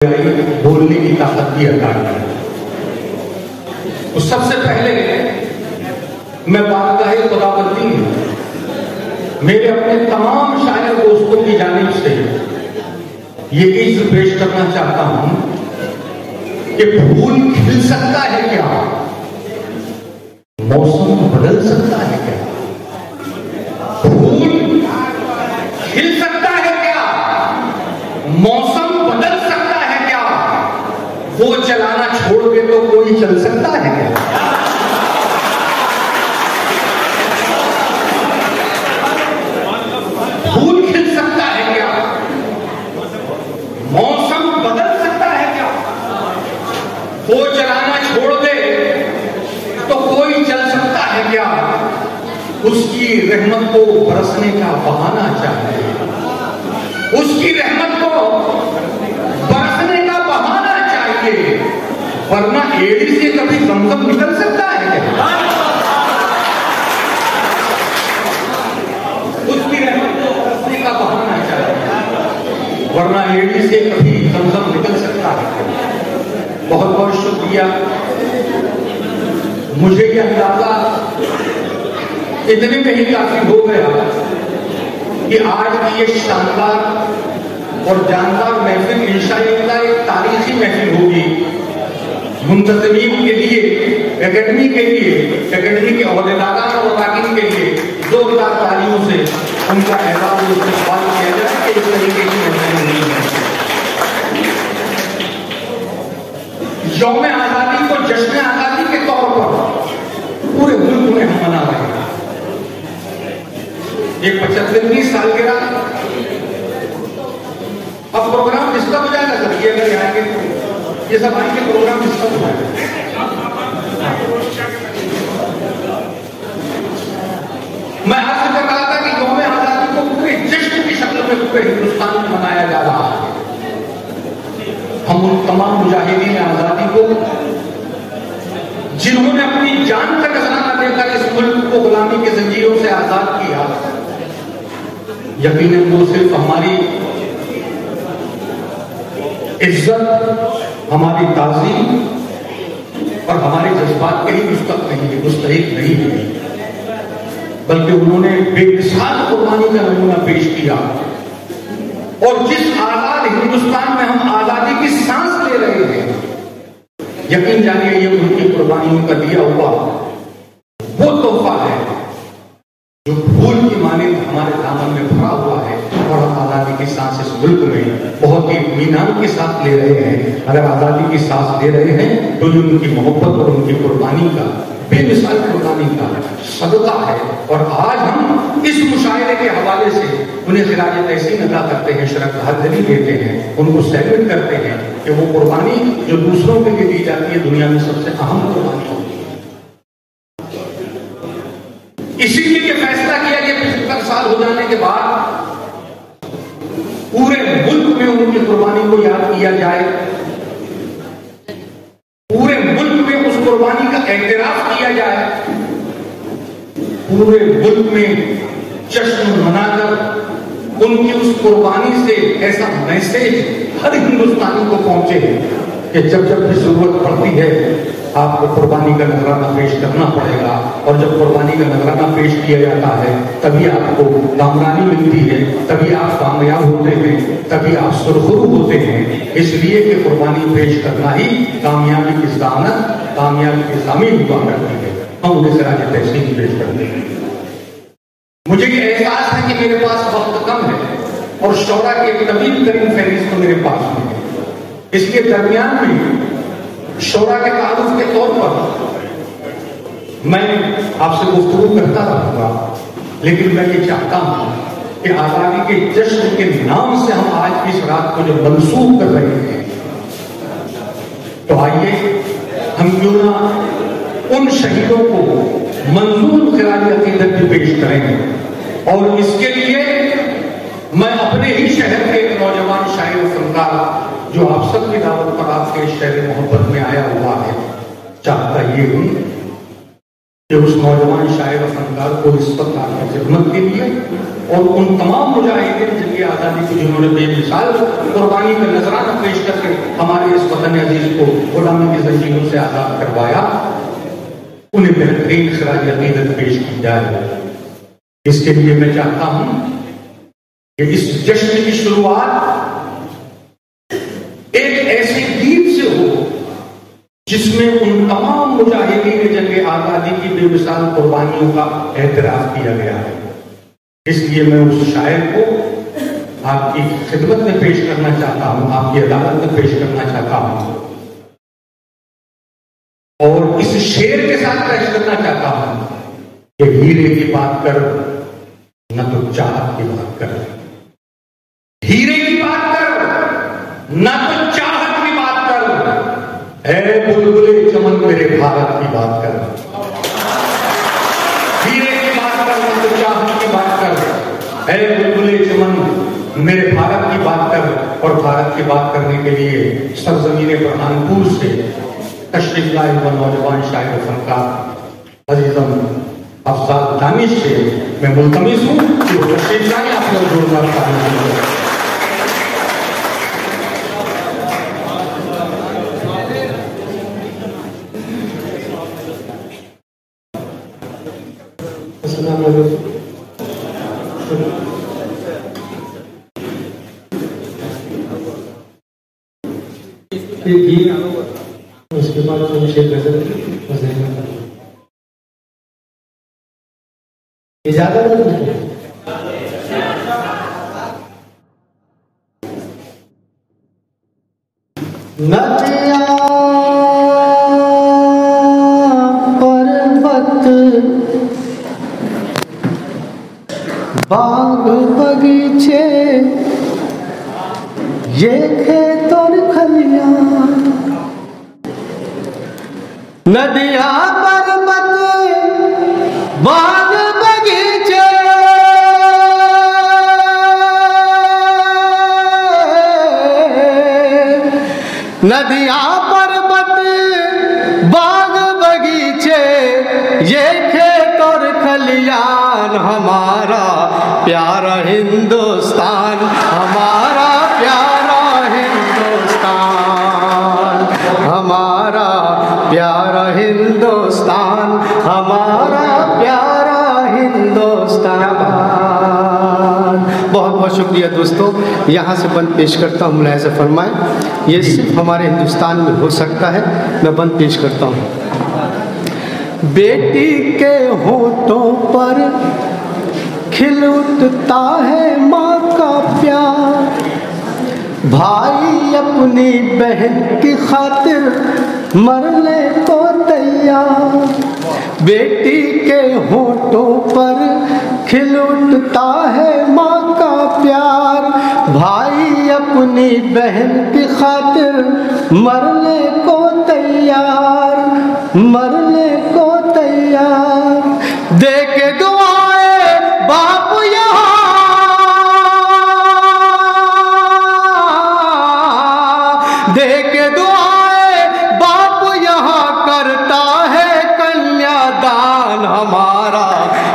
बोलने की ताकत भी अदा की। तो सबसे पहले मैं बारगाह खुदाबंदी मेरे अपने तमाम शायर दोस्तों की जानिब से ये इज्ज़त पेश करना चाहता हूं कि फूल खिल सकता है क्या, मौसम बदल सकता है क्या? फूल खिल सकता है क्या, मौसम बदल सकता है क्या? वो चलाना छोड़ के तो कोई चल सकता है क्या? फूल खिल सकता है क्या, मौसम बदल सकता है क्या? वो चलाना छोड़ दे तो कोई चल सकता है क्या? उसकी रहमत को बरसने का बहाना चाहिए, उसकी रहमत को बरसने का बहाना चाहिए, वरना एड़ी से कभी जमजम निकल सकता है क्या? उसकी रहमत को बरसने का बहाना चाहिए, वरना एड़ी से कभी जमजम निकल सकता है क्या? बहुत बहुत शुक्रिया। मुझे ये अंदाजा इतने में ही काफी हो गया कि आज की ये शानदार और जानदार महफिल इंशाअल्लाह एक तारीखी महफिल होगी। मुंतज़मीन के लिए, एकेडमी के लिए, एकेडमी के ओहदेदारान और अरकान के लिए जोरदार तालियों से उनका एहसास और इस्तक़बाल किया जाए कि इस तरीके की महफिल नहीं है। यौम आज़ादी को जश्न आज़ादी के तौर पर पूरे मुल्क में हम मना रहे हैं। एक 75वीं सालगिरह, अब प्रोग्राम डिस्टर्ब हो जाएगा सर, ये अगर आएंगे तो ये सब आएंगे, प्रोग्राम डिस्टर्ब हो जाएगा। मैं आज से कहा था कि यौम आजादी को पूरे जश्न की शक्ल में पूरे हिंदुस्तान में मनाया जा रहा है। हम उन तमाम मुजाहिदीन आजादी को जिन्होंने अपनी जान का नजराना देकर इस मुल्क को गुलामी की जंजीरों से आजाद किया, यकीनन वो सिर्फ हमारी इज्जत, हमारी ताज़ीम और हमारे जज्बात के ही मुस्तहिक नहीं है, बल्कि उन्होंने बेमिसाल कुर्बानी का नमूना पेश किया। और जिस आजाद हिंदुस्तान में हम आजादी की सांस ले रहे हैं, यकीन जानिए ये उनकी कुर्बानियों का दिया हुआ वो तोहफा है जो फूल की माने हमारे दामन में भरा हुआ है, और हम आजादी की सांस इस मुल्क में बहुत ही इत्मीनान के साथ ले रहे हैं। अगर आजादी की सांस ले रहे हैं तो ये उनकी मोहब्बत और उनकी कुर्बानी का, बेमिसाल कुर्बानी का सदका है। और आज हम इस मुशायरे के हवाले से उन्हें खिराज तहसीन अदा करते हैं, श्रद्धांजलि देते हैं, उनको सैल्यूट करते हैं कि वो कुर्बानी जो दूसरों के लिए दी जाती है दुनिया में सबसे अहम कुर्बानी होती है। इसीलिए ये फैसला किया कि 75 साल हो जाने के बाद पूरे मुल्क में उनकी कुर्बानी को याद किया जाए, पूरे मुल्क में उस कुर्बानी का एहतराफ किया जाए, पूरे मुल्क में जश्न मनाकर उनकी उस कुर्बानी से ऐसा मैसेज हर हिंदुस्तानी को पहुंचे कि जब जब भी जरूरत पड़ती है आपको कुर्बानी का नजराना पेश करना पड़ेगा, और जब कुर्बानी का नजराना पेश किया जाता है तभी आपको कामयाबी मिलती है, तभी आप कामयाब होते हैं, तभी आप सुरखरू होते हैं। इसलिए कि कुर्बानी पेश करना ही कामयाबी की ज़मानत, कामयाबी की ज़मीन हुआ करती है। हम उन्हें खिराज तहसीन पेश करते हैं। मुझे ये एहसास है कि मेरे पास वक्त कम है और शौरा की एक तवील तरीन फहरिस्त तो मेरे पास में है, इसलिए दरमियान में शौरा के तारुफ के तौर पर मैं आपसे गुफ्तगू करता रहूंगा। लेकिन मैं ये चाहता हूं कि आजादी के जश्न के नाम से हम आज की इस रात को जो मंसूब कर रहे हैं, तो आइए हम क्यों ना उन शहीदों को मंजूर खिराज अकीदत भी पेश करेंगे। और इसके लिए मैं अपने ही शहर के एक नौजवान शायर फनकार जो आप सबकी दावत पर आपके शहर मोहब्बत में आया हुआ है, चाहता ये हूं कि उस नौजवान शायर फनकार को इस वक्त आपकी खिदमत के लिए और उन तमाम मुजाहिदीन जिनकी आज़ादी की जिन्होंने बेमिसाल कुर्बानी का नजराना पेश करके हमारे इस वतन अजीज को गुलामी की जंजीरों से आज़ाद करवाया, उन्हें बेहतरीन खराज अकीदत पेश की जाए। इसके लिए मैं चाहता हूं कि इस जश्न की शुरुआत एक ऐसे गीत से हो जिसमें उन तमाम मुजाहिदीन जंग आज़ादी की बेमिसाल कुर्बानियों का एतराफ किया गया है। इसलिए मैं उस शायर को आपकी खिदमत में पेश करना चाहता हूं, आपकी अदालत में पेश करना चाहता हूं और इस शेर के साथ पेश करना चाहता हूं कि हीरे की बात कर न तो चाहत की बात कर, हीरे की बात कर न तो चाहत की बात कर, ऐ बुलबुले चमन मेरे भारत की बात कर। हीरे की बात कर न तो चाहत की बात कर, ऐ बुलबुले चमन मेरे भारत की बात कर। और भारत की बात करने के लिए सरजमीन बुरहानपुर से तशरीफ लाए हुआ नौजवान शायर फनकार अजीजम अफजाल दानिश से मैं मुल्तमिस हूं कि वो तशरीफ लाए, आप लोग जोरदार तालियां। उसके बाद इजाजत नदिया पर्वत बाग बगीचे ये खेत और खलियां, नदिया पर्वत बाग बगीचे नदिया पर्वत बाग बगीचे ये खेत और खलियान, हमारा प्यारा हिंदुस्तान, हमारा प्यारा हिंदुस्तान, हमारा प्यारा हिंदुस्तान, हमारा प्यारा हिंदुस्तान। बहुत बहुत शुक्रिया दोस्तों। यहाँ से बंद पेश करता हूँ, मुलाहिज़ा फरमाएं। ये सिर्फ हमारे हिंदुस्तान में हो सकता है। मैं बंद पेश करता हूँ। बेटी के होठों पर खिल उठता है माँ का प्यार, भाई अपनी बहन की खातिर मरने को तैयार। बेटी के होठों पर खिल उठता है माँ का प्यार, भाई अपनी बहन की खातिर मरने को तैयार, मरने को तैयार। दे के दुआएं बाप यहाँ दे के दुआएं बाप यहाँ करता है कन्यादान, हमारा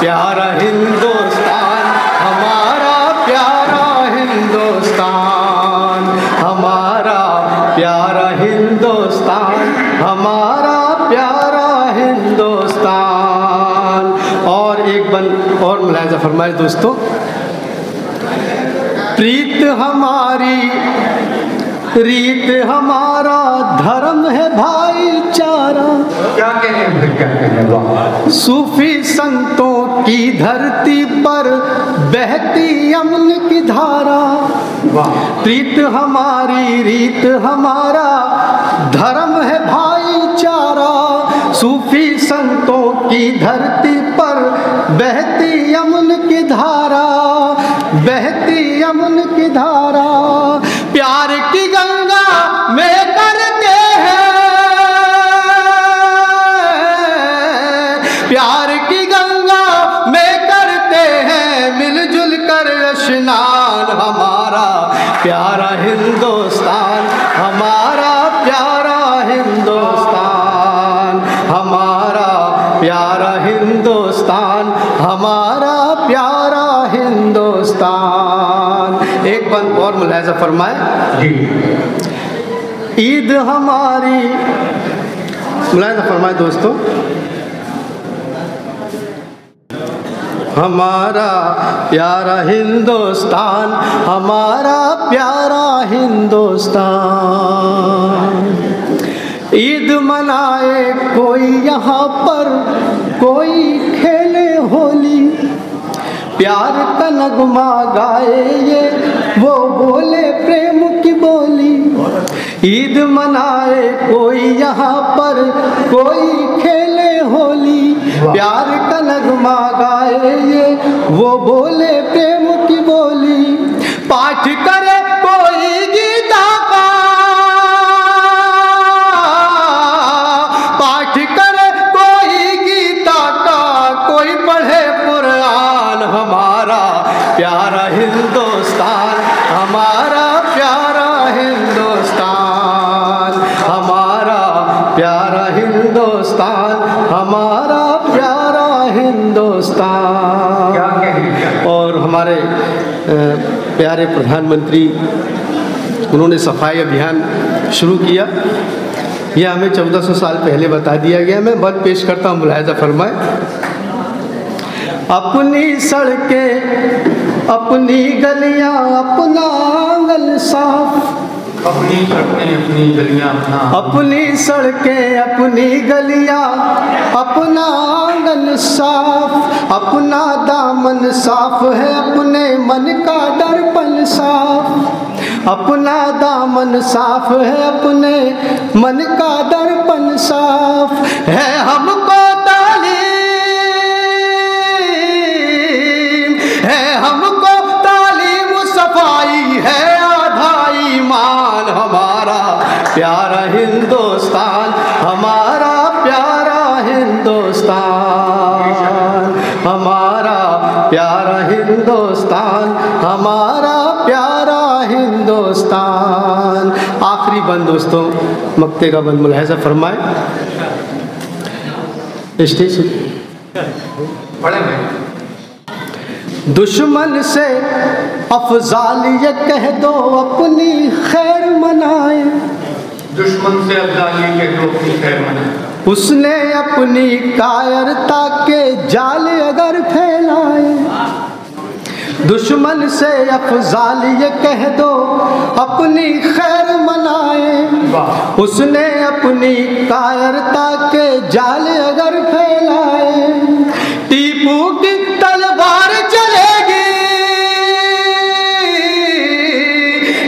प्यारा हिंदुस्तान, हमारा प्यारा हिंदुस्तान, हमारा प्यारा हिंदुस्तान, हमारा प्यारा हिंदुस्तान। और एक बंद और मुलाहिज़ा फरमाए दोस्तों। प्रीत हमारी रीत हमारा धर्म है भाईचारा, क्या कहने सूफी संतों की धरती पर बहती अमन की धारा। प्रीत हमारी रीत हमारा धर्म है भाईचारा, सूफी संतों की धरती पर बहती अमन की धारा, बहती अमन की धारा। प्यार की गंगा में करते हैं, प्यार की गंगा में करते हैं मिलजुल कर स्नान, हमारा प्यारा हिंदुस्तान, हमारा प्यारा हिंदुस्तान, हमारा प्यारा हिंदुस्तान, हमारा प्यारा हिंदुस्तान। एक बंद और मुलाहिजा फरमाए जी। ईद हमारी, मुलाहिजा फरमाए दोस्तों, हमारा प्यारा हिंदुस्तान, हमारा प्यारा हिंदुस्तान। ईद मनाए कोई यहाँ पर, कोई खेले होली, प्यार का नगमा गाए ये वो बोले प्रेम की बोली। ईद मनाए कोई यहाँ पर, कोई खेले होली, प्यार का नगमा गाए ये वो बोले प्रेम की बोली। पाठ करे कोई गीता का, पाठ करे कोई गीता का, कोई पढ़े कुरान। हमारा प्यारा हिंदुस्तान, हमारा प्यारा हिंदुस्तान, हमारा प्यारा हिंदुस्तान, हमारा प्यारा हिंदुस्तान। और हमारे प्यारे प्रधानमंत्री, उन्होंने सफाई अभियान शुरू किया। यह हमें 1400 साल पहले बता दिया गया। मैं बंद पेश करता हूँ, मुलाहिजा फरमाए। अपनी सड़कें, अपनी गलियां, अपना आंगन साफ, अपनी सड़कें, अपनी गलियां, अपनी सड़कें, अपनी गलियां, अपना आंगन साफ, अपना दामन साफ है, अपने मन का दर्पण साफ, अपना दामन साफ है, अपने मन का दर्पण साफ है। हमको तालीम है, हमको तालीम सफाई है आधा ईमान। हमारा प्यारा हिंदुस्तान, हमारा प्यारा हिंदुस्तान, हमारा प्यारा हिंदुस्तान, हमारा प्यारा हिंदुस्तान। आखिरी बंद दोस्तों, मक्ते का बंद, मुलाहिजा फरमाए। स्टेज बड़े में दुश्मन से अफजाल ये कह दो अपनी खैर मनाए, दुश्मन से अफजाली के दो अपनी खैर मनाए। उसने अपनी कायरता के जाल अगर फैलाए, दुश्मन से अफजाल ये कह दो अपनी खैर मनाए, उसने अपनी कायरता के जाल अगर फैलाए। टीपू की तलवार चलेगी,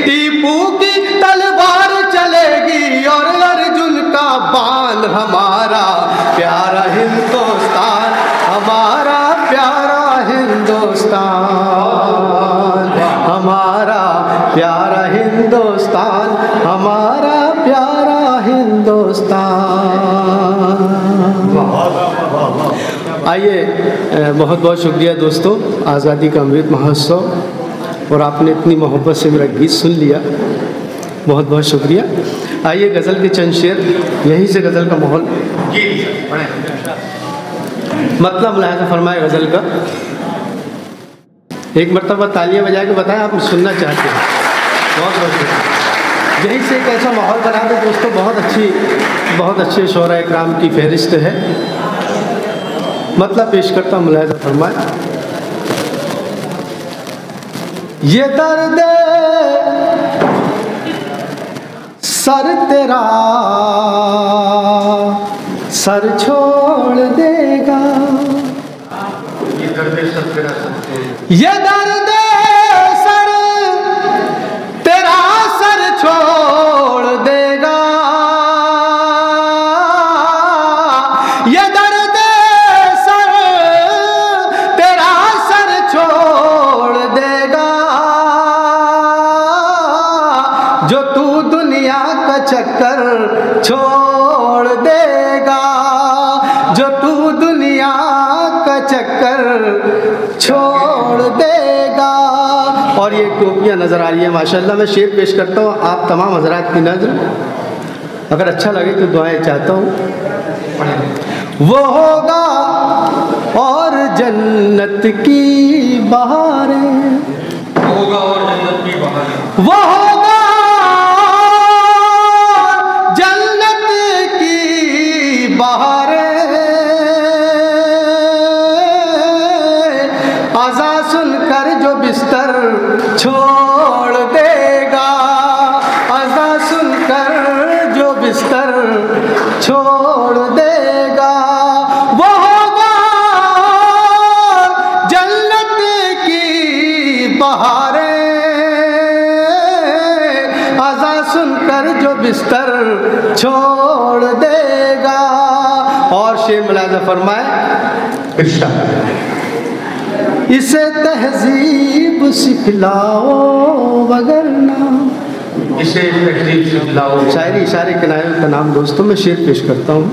टीपू की तलवार चलेगी, और अर्जुन का बाण। हमारा प्यारा हिंदुस्तान, हमारा प्यारा हिंदुस्तान, हमारा प्यारा हिंदुस्तान, हमारा प्यारा हिंदुस्तान। आइए, बहुत बहुत शुक्रिया दोस्तों, आज़ादी का अमृत महोत्सव, और आपने इतनी मोहब्बत से मेरा गीत सुन लिया, बहुत बहुत शुक्रिया। आइए गज़ल के चंद शेर, यहीं से गज़ल का माहौल मतलब मुलाहिजा फरमाए गज़ल का। एक मरतबा तालियां बजा के बताएं आप सुनना चाहते हैं। बहुत बहुत शुक्रिया। यहीं से एक ऐसा माहौल बना दे दोस्तों। बहुत अच्छे शोरा इकराम की फहरिस्त है। मतलब पेश करता हूँ, मुलाहिजा फरमाए। ये दर्द सर तेरा सर छोड़ देगा, ये दर्द सर तेरा सर, ये दर्द सर तेरा सर छोड़ देगा, ये दर्द सर तेरा सर छोड़ देगा। जो तू दुनिया का चक्कर छोड़ देगा, जो तू दुनिया का चक्कर छोड़ देगा। और ये टोपियाँ नज़र आ रही है माशाल्लाह। मैं शेर पेश करता हूँ, आप तमाम हजरात की नज़र, अगर अच्छा लगे तो दुआएं चाहता हूँ। वो होगा और जन्नत की बहारें, होगा और जन्नत की बहारें, वो होगा जन्नत की बहारें। अज़ा सुनकर जो बिस्तर छोड़ देगा, अज़ा सुनकर जो बिस्तर छोड़ देगा, वो होगा जन्नत की बहारें। अज़ा सुनकर जो बिस्तर छोड़ देगा। और शेर मुलाज़ा फरमाए, इसे तहजीब सिखलाओ वगरना, इसे तहजीब सिखलाओ। शायरी इशारे किनारे का नाम दोस्तों मैं शेर पेश करता हूँ।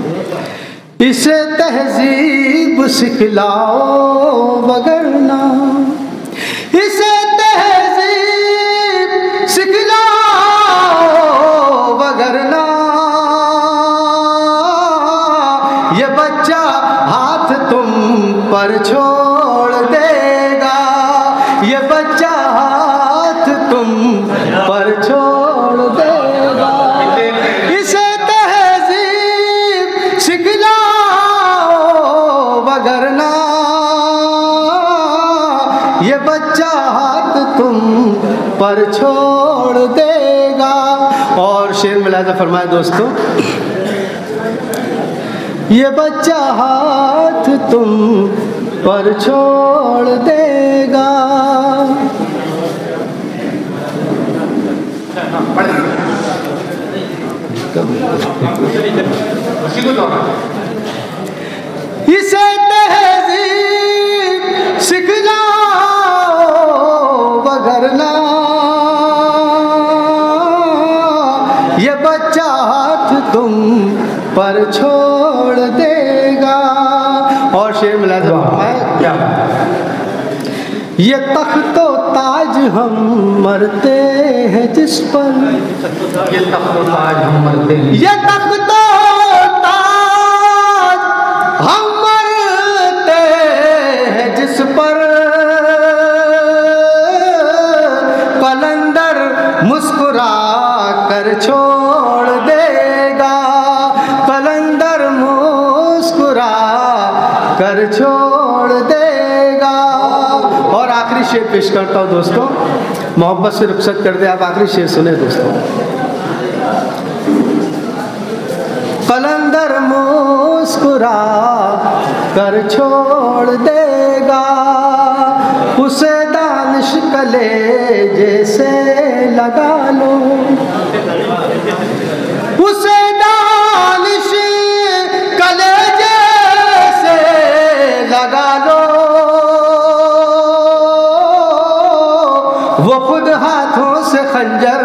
इसे तहजीब सिखलाओ वगरना, इसे तहजीब सिखलाओ वगरना, ये बच्चा हाथ तुम पर छोड़ देगा, ये बच्चा हाथ तुम पर छोड़ देगा। इसे तहजीब सिखलाओ वगरना, ये बच्चा हाथ तुम पर छोड़ देगा। और शेर मुलाज़ा फरमाए दोस्तों, ये बच्चा हाथ तुम पर छोड़ देगा। इसे तहजीब सिखलाओ वगरना, ये बच्चा हाथ तुम पर छोड़ देगा। और शेर मुलाज़ा फरमाए, ये तख्तो ताज हम मरते हैं जिस पर, ये तख्तो ताज हम मरते हैं, ये तख्तो ताज हम मरते हैं जिस पर, कलंदर मुस्कुरा कर छोड़ देगा, कलंदर मुस्कुरा कर छोड़ देगा। और आखिरी शेर पेश करता हूँ दोस्तों, मोहब्बत से रुखसत कर दे। आप आखिरी शेर सुने दोस्तों। कलंदर मुस्कुरा कर छोड़ देगा, उसे दानिश कलेजे से लगा लो, उसे दानिश कलेजे से लगा लो, वो खुद हाथों से खंजर